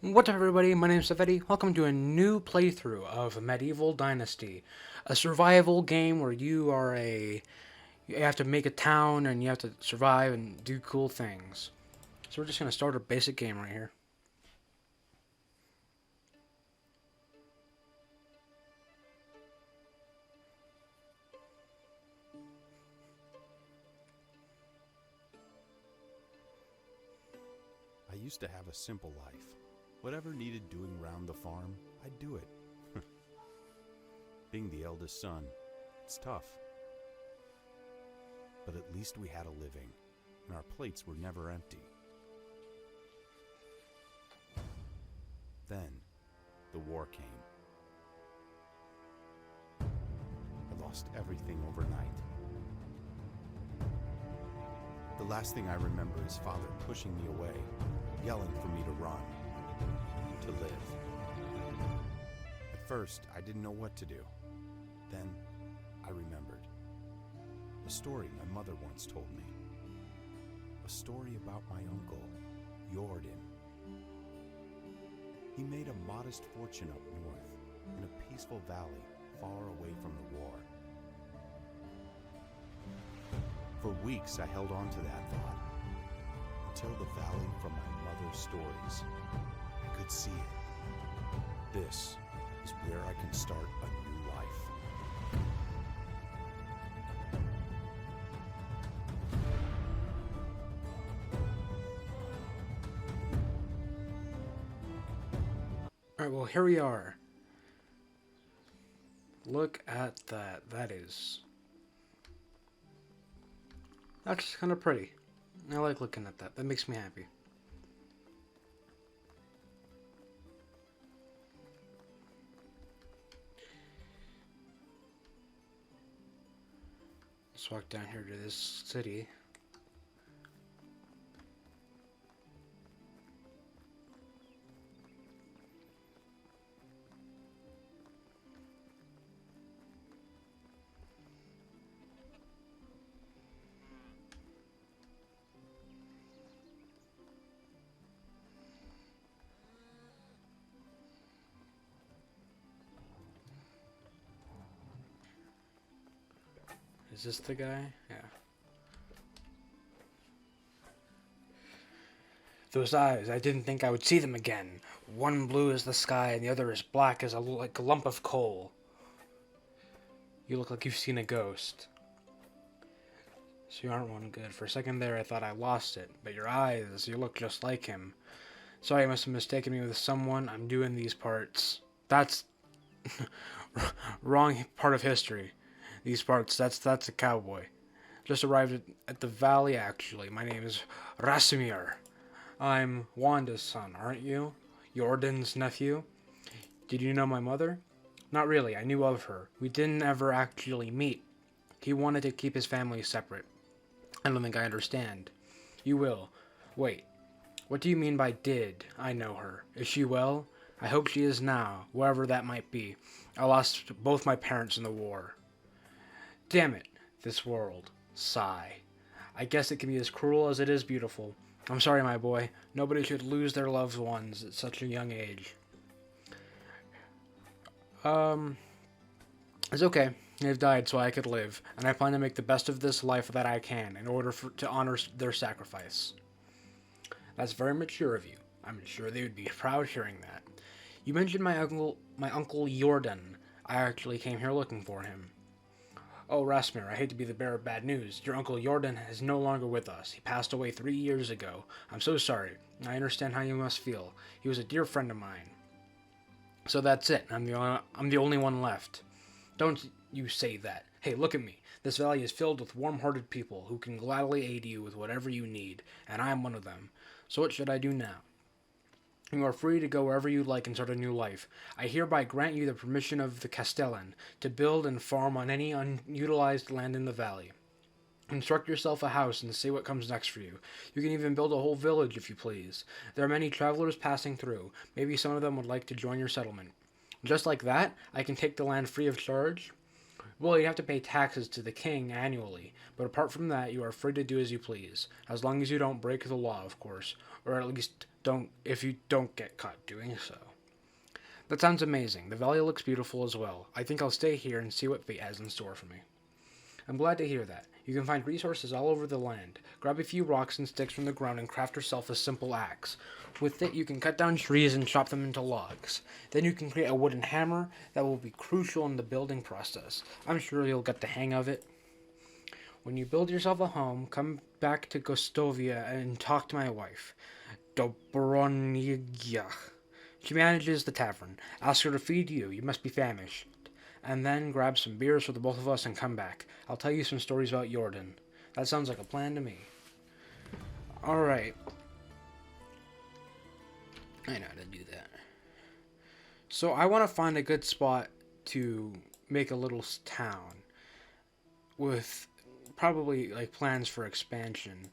What's up everybody, my name is Saveti. Welcome to a new playthrough of Medieval Dynasty. A survival game where you have to make a town and you have to survive and do cool things. So we're just going to start a basic game right here. I used to have a simple life. Whatever needed doing round the farm, I'd do it. Being the eldest son, it's tough. But at least we had a living, and our plates were never empty. Then, the war came. I lost everything overnight. The last thing I remember is Father pushing me away, yelling for me to run, to live. At first, I didn't know what to do. Then, I remembered. A story my mother once told me. A story about my uncle, Jordan. He made a modest fortune up north, in a peaceful valley far away from the war. For weeks, I held on to that thought, until the valley from my mother's stories. I could see it. This is where I can start a new life. Alright, well here we are. Look at that. That's kind of pretty. I like looking at that. That makes me happy. Let's walk down here to this city. Is this the guy? Yeah. Those eyes, I didn't think I would see them again. One blue as the sky and the other as black as like a lump of coal. You look like you've seen a ghost. So you aren't one good. For a second there I thought I lost it. But your eyes, you look just like him. Sorry, I must have mistaken me with someone. I'm doing these parts. That's wrong part of history. These parts, that's a cowboy. Just arrived at the valley actually. My name is Rasimir. I'm Wanda's son, aren't you? Jordan's nephew? Did you know my mother? Not really, I knew of her. We didn't ever actually meet. He wanted to keep his family separate. I don't think I understand. You will. Wait, what do you mean by did I know her? Is she well? I hope she is now, wherever that might be. I lost both my parents in the war. Damn it, this world. Sigh. I guess it can be as cruel as it is beautiful. I'm sorry, my boy. Nobody should lose their loved ones at such a young age. It's okay. They've died so I could live, and I plan to make the best of this life that I can in order to honor their sacrifice. That's very mature of you. I'm sure they would be proud hearing that. You mentioned my uncle Jordan. I actually came here looking for him. Oh, Rasmir, I hate to be the bearer of bad news. Your uncle Jordan is no longer with us. He passed away 3 years ago. I'm so sorry. I understand how you must feel. He was a dear friend of mine. So that's it. I'm the only one left. Don't you say that. Hey, look at me. This valley is filled with warm-hearted people who can gladly aid you with whatever you need, and I am one of them. So what should I do now? You are free to go wherever you like and start a new life. I hereby grant you the permission of the Castellan to build and farm on any unutilized land in the valley. Construct yourself a house and see what comes next for you. You can even build a whole village if you please. There are many travelers passing through. Maybe some of them would like to join your settlement. Just like that, I can take the land free of charge. Well, you have to pay taxes to the king annually, but apart from that, you are free to do as you please, as long as you don't break the law, of course, or at least don't get caught doing so. That sounds amazing. The valley looks beautiful as well. I think I'll stay here and see what fate has in store for me. I'm glad to hear that. You can find resources all over the land. Grab a few rocks and sticks from the ground and craft yourself a simple axe. With it, you can cut down trees and chop them into logs. Then you can create a wooden hammer that will be crucial in the building process. I'm sure you'll get the hang of it. When you build yourself a home, come back to Gostovia and talk to my wife, Dobronigia. She manages the tavern. Ask her to feed you. You must be famished. And then grab some beers for the both of us and come back. I'll tell you some stories about Jordan. That sounds like a plan to me. Alright. I know how to do that. So I want to find a good spot to make a little town. With probably like plans for expansion.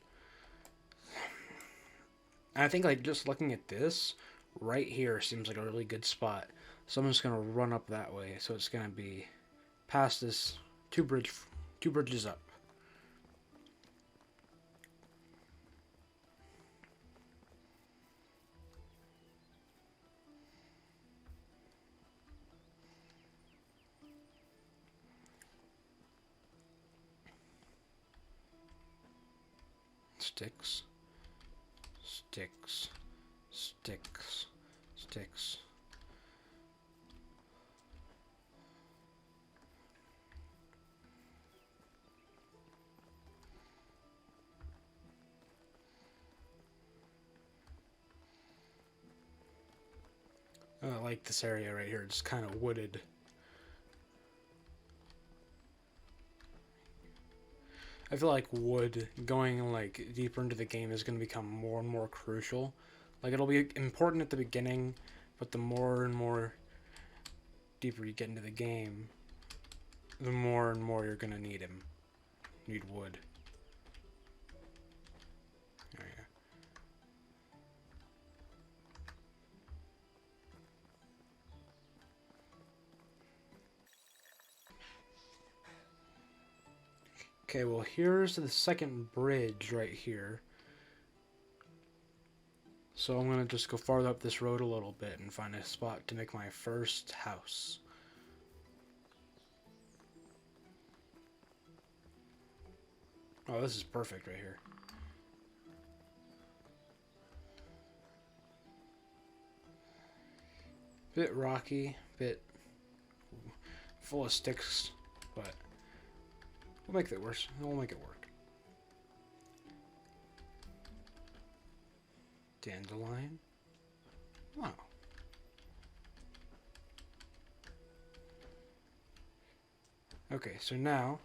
And I think like just looking at this right here seems like a really good spot. So I'm just gonna run up that way. So it's gonna be past this two bridges up. Sticks, sticks, sticks, sticks. I like this area right here. It's kind of wooded. I feel like wood going like deeper into the game is going to become more and more crucial. Like it'll be important at the beginning, but the more and more deeper you get into the game, the more and more you're going to need him. Need wood. There you go. Okay, well here's the second bridge right here. So I'm gonna just go farther up this road a little bit and find a spot to make my first house. Oh, this is perfect right here. Bit rocky, bit full of sticks, but we'll make it worse. We'll make it work. Dandelion. Wow. Okay, so now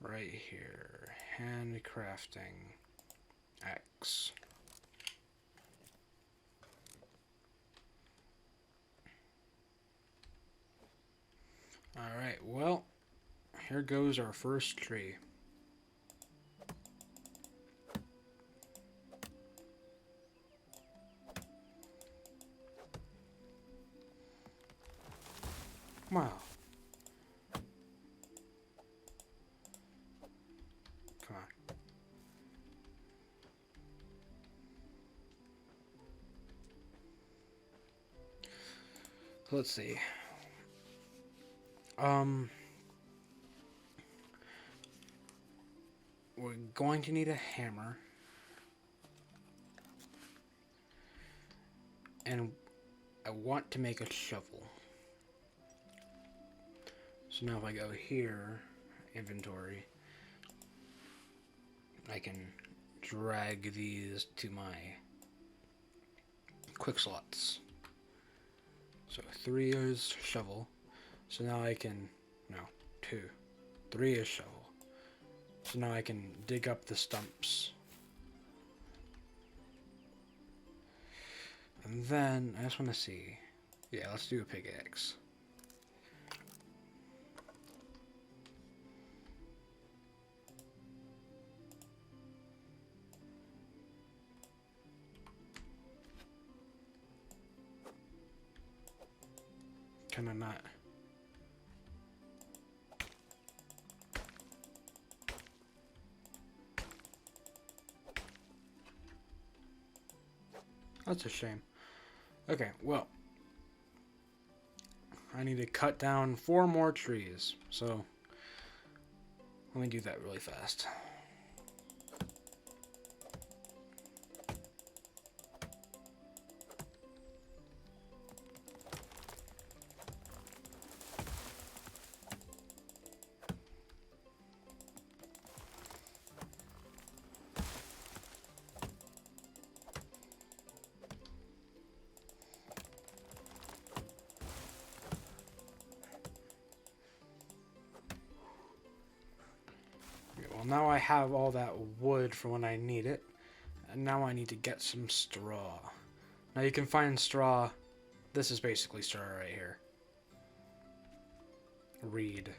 right here, handcrafting axe. Alright, well, here goes our first tree. Wow. Come on. Let's see. We're going to need a hammer. And I want to make a shovel. So now if I go here, inventory, I can drag these to my quick slots. So 3 is shovel. So now I can, no, 2. 3 is shovel. So now I can dig up the stumps. And then, I just want to see. Yeah, let's do a pickaxe. Can I not? That's a shame. Okay, well, I need to cut down 4 more trees. So, let me do that really fast. Well, now I have all that wood for when I need it. And now I need to get some straw. Now you can find straw. This is basically straw right here. Reed.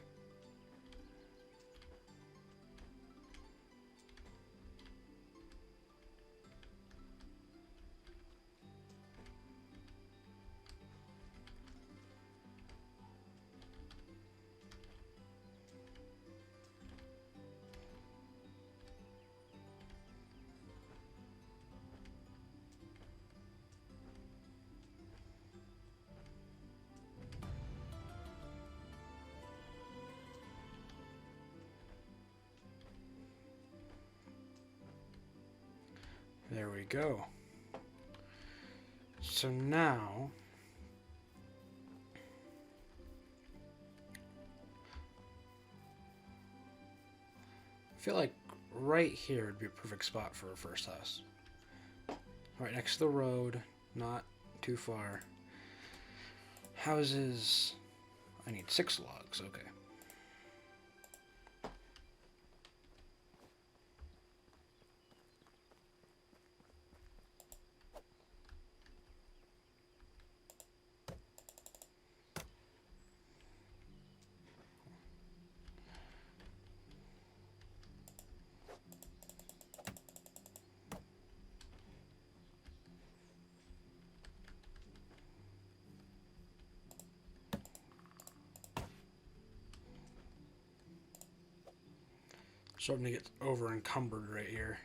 There we go. So now I feel like right here would be a perfect spot for a first house. Right next to the road, not too far. Houses, I need 6 logs, okay. Starting to get over encumbered right here.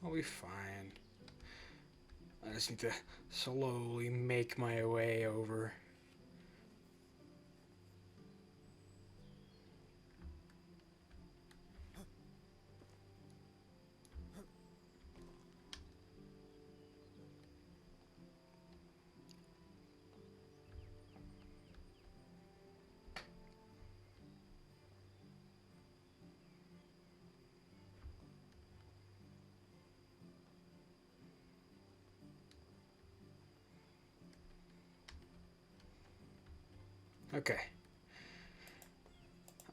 I'll be fine. I just need to slowly make my way over. Okay.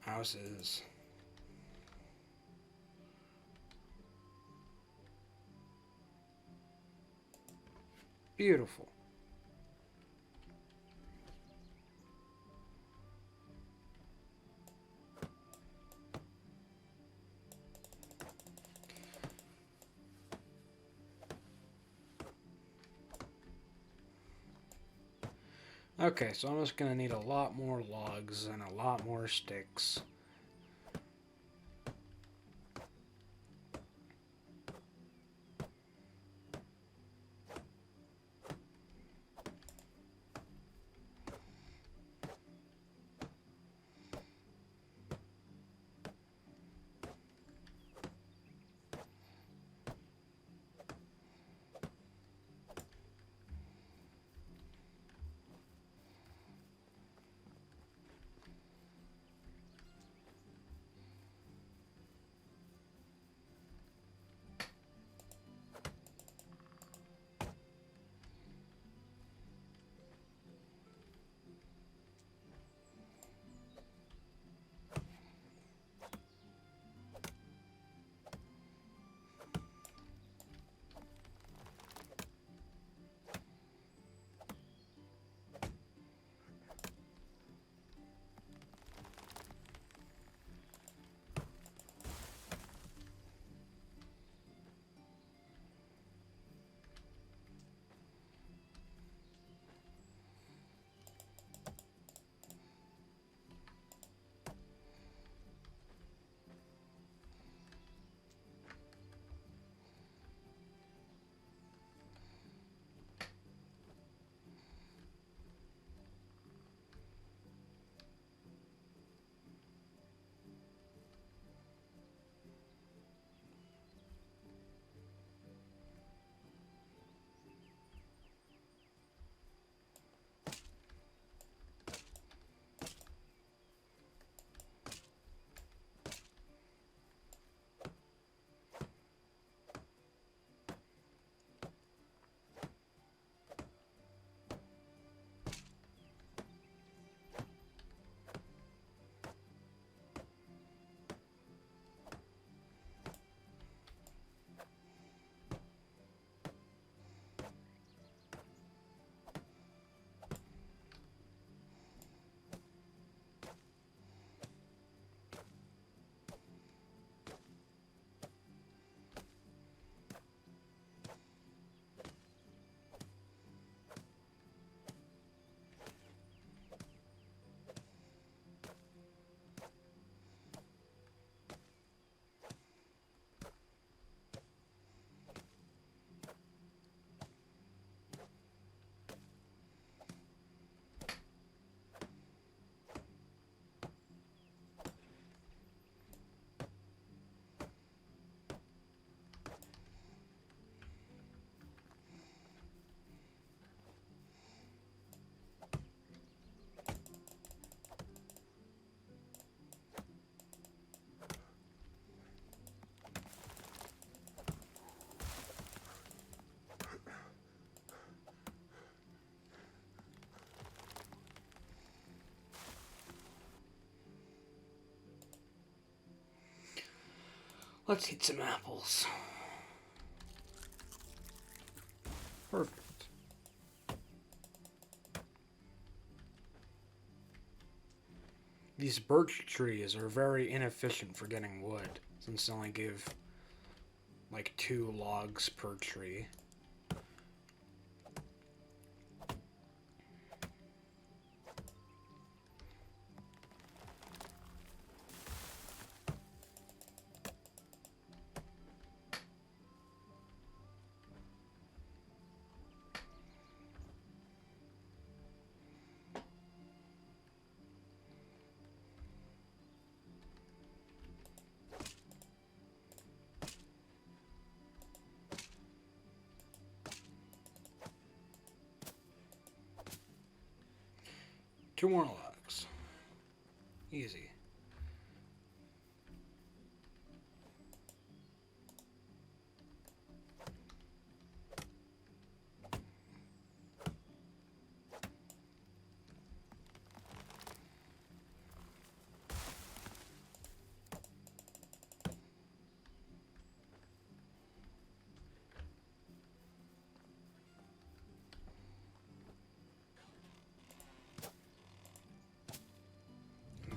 Houses. Beautiful. Okay, so I'm just gonna need a lot more logs and a lot more sticks. Let's eat some apples. Perfect. These birch trees are very inefficient for getting wood, since they only give like 2 logs per tree. Two more logs. Easy.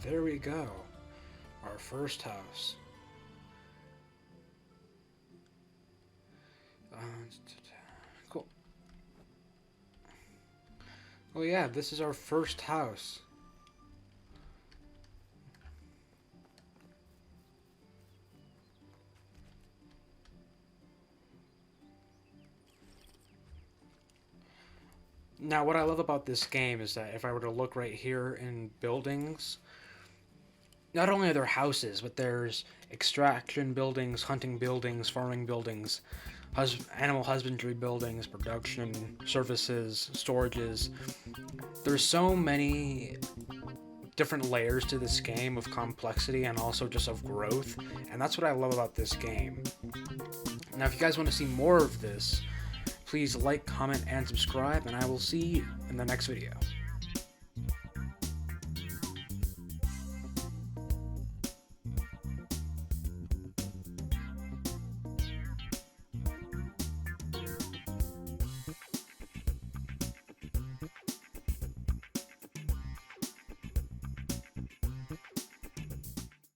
There we go. Our first house. Cool. Oh yeah, this is our first house. Now, what I love about this game is that if I were to look right here in buildings, not only are there houses, but there's extraction buildings, hunting buildings, farming buildings, animal husbandry buildings, production, services, storages. There's so many different layers to this game of complexity and also just of growth, and that's what I love about this game. Now, if you guys want to see more of this, please like, comment, and subscribe, and I will see you in the next video.